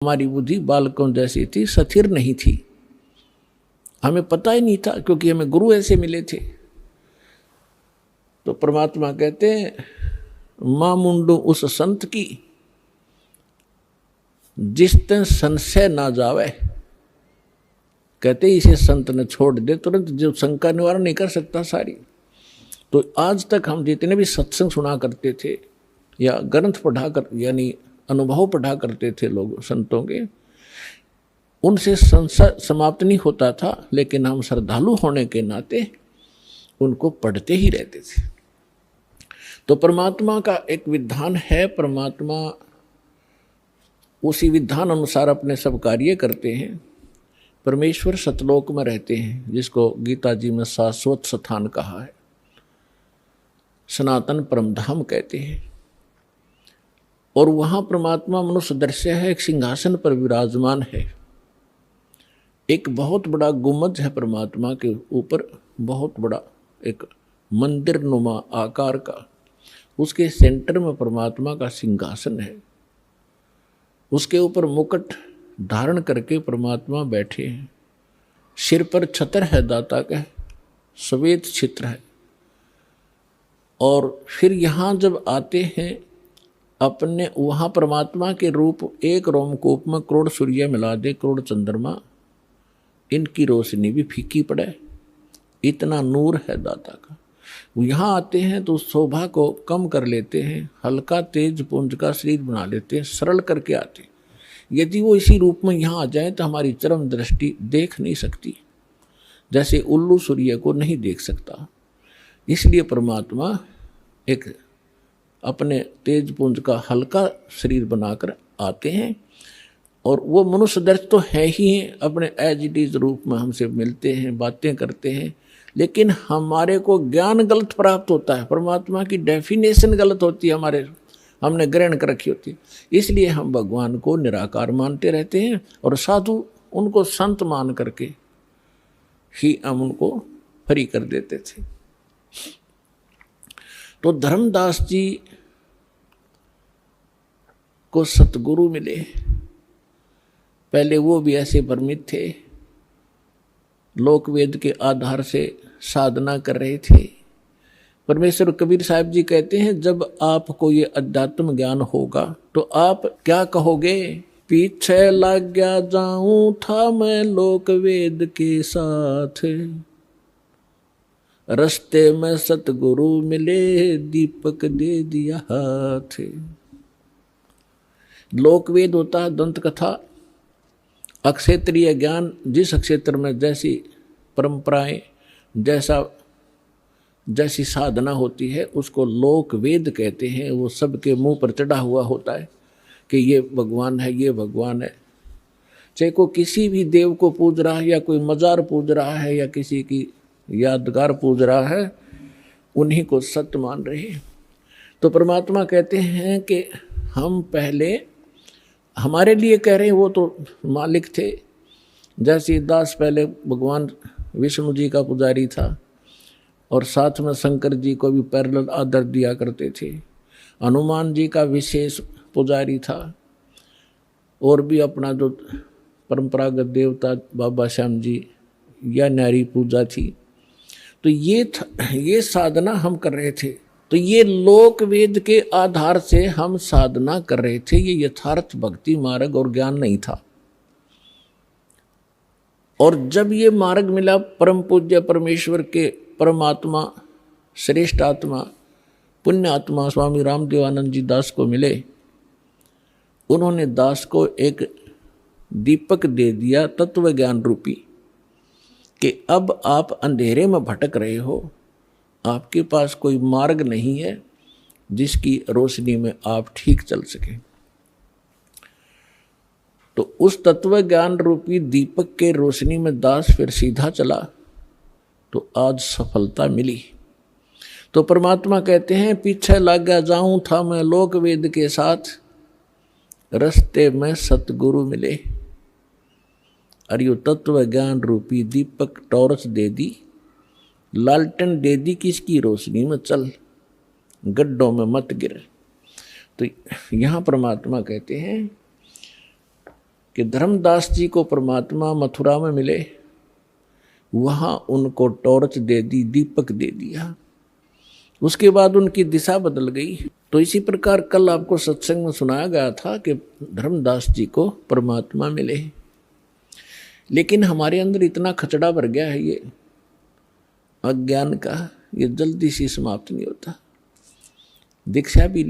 हमारी बुद्धि बालकों जैसी थी, स्थिर नहीं थी। हमें पता ही नहीं था, क्योंकि हमें गुरु ऐसे मिले थे। तो परमात्मा कहते हैं, मां मुंडू उस संत की जिस तन संशय ना जावे। कहते इसे संत ने छोड़ दे तुरंत, जो शंका निवारण नहीं कर सकता सारी। तो आज तक हम जितने भी सत्संग सुना करते थे या ग्रंथ पढ़ा कर यानी अनुभव पढ़ा करते थे लोग संतों के, उनसे संशय समाप्त नहीं होता था, लेकिन हम श्रद्धालु होने के नाते उनको पढ़ते ही रहते थे। तो परमात्मा का एक विधान है, परमात्मा उसी विधान अनुसार अपने सब कार्य करते हैं। परमेश्वर सतलोक में रहते हैं, जिसको गीता जी में शाश्वत स्थान कहा है, सनातन परमधाम कहते हैं। और वहाँ परमात्मा मनुष्य दृश्य है, एक सिंहासन पर विराजमान है। एक बहुत बड़ा गुम्बद है परमात्मा के ऊपर, बहुत बड़ा एक मंदिर नुमा आकार का, उसके सेंटर में परमात्मा का सिंहासन है। उसके ऊपर मुकुट धारण करके परमात्मा बैठे हैं। सिर पर छत्र है दाता का, श्वेत छित्र है। और फिर यहाँ जब आते हैं अपने, वहाँ परमात्मा के रूप एक रोमकूप में करोड़ सूर्य मिला दे, करोड़ चंद्रमा, इनकी रोशनी भी फीकी पड़े, इतना नूर है दाता का। यहाँ आते हैं तो शोभा को कम कर लेते हैं, हल्का तेज पुंज का शरीर बना लेते हैं, सरल करके आते हैं। यदि वो इसी रूप में यहाँ आ जाए तो हमारी चरम दृष्टि देख नहीं सकती, जैसे उल्लू सूर्य को नहीं देख सकता। इसलिए परमात्मा एक अपने तेज पुंज का हल्का शरीर बनाकर आते हैं। और वो मनुष्य दर्श तो है ही हैं, अपने एज इट इज रूप में हमसे मिलते हैं, बातें करते हैं, लेकिन हमारे को ज्ञान गलत प्राप्त होता है, परमात्मा की डेफिनेशन गलत होती है, हमारे हमने ग्रहण कर रखी होती है। इसलिए हम भगवान को निराकार मानते रहते हैं और साधु उनको संत मान करके ही हम उनको फ्री कर देते थे। तो धर्मदास जी को सतगुरु मिले। पहले वो भी ऐसे भ्रमित थे, लोकवेद के आधार से साधना कर रहे थे। परमेश्वर कबीर साहब जी कहते हैं, जब आपको ये अध्यात्म ज्ञान होगा तो आप क्या कहोगे, पीछे लग गया जाऊं था मैं लोकवेद के साथ, रस्ते में सतगुरु मिले दीपक दे दिया हाथ। लोकवेद होता है दंत कथा, अक्षेत्रीय ज्ञान, जिस क्षेत्र में जैसी परंपराएं, जैसी साधना होती है उसको लोक वेद कहते हैं। वो सबके मुंह पर चढ़ा हुआ होता है कि ये भगवान है, ये भगवान है। चाहे को किसी भी देव को पूज रहा है या कोई मजार पूज रहा है या किसी की यादगार पूज रहा है, उन्हीं को सत्य मान रहे हैं। तो परमात्मा कहते हैं कि हम पहले हमारे लिए कह रहे हैं, वो तो मालिक थे। जैसे दास पहले भगवान विष्णु जी का पुजारी था और साथ में शंकर जी को भी पैरेलल आदर दिया करते थे। हनुमान जी का विशेष पुजारी था और भी अपना जो परंपरागत देवता बाबा श्याम जी या नारी पूजा थी। तो ये साधना हम कर रहे थे। तो ये लोक वेद के आधार से हम साधना कर रहे थे, ये यथार्थ भक्ति मार्ग और ज्ञान नहीं था। और जब ये मार्ग मिला परम पूज्य परमेश्वर के परमात्मा श्रेष्ठ आत्मा पुण्य आत्मा स्वामी रामदेवानंद जी दास को मिले, उन्होंने दास को एक दीपक दे दिया तत्व ज्ञान रूपी कि अब आप अंधेरे में भटक रहे हो, आपके पास कोई मार्ग नहीं है जिसकी रोशनी में आप ठीक चल सके। तो उस तत्व ज्ञान रूपी दीपक के रोशनी में दास फिर सीधा चला, तो आज सफलता मिली। तो परमात्मा कहते हैं, पीछे लग गया जाऊं था मैं लोक वेद के साथ, रस्ते में सतगुरु मिले। और यो तत्व ज्ञान रूपी दीपक टॉर्च दे दी, लालटेन दे दी, किसकी रोशनी में चल, गड्ढों में मत गिर। तो यहाँ परमात्मा कहते हैं कि धर्मदास जी को परमात्मा मथुरा में मिले, वहाँ उनको टॉर्च दे दी, दीपक दे दिया, उसके बाद उनकी दिशा बदल गई। तो इसी प्रकार कल आपको सत्संग में सुनाया गया था कि धर्मदास जी को परमात्मा मिले, लेकिन हमारे अंदर इतना खचड़ा भर गया है ये अज्ञान का, ये जल्दी से समाप्त नहीं होता। दीक्षा भी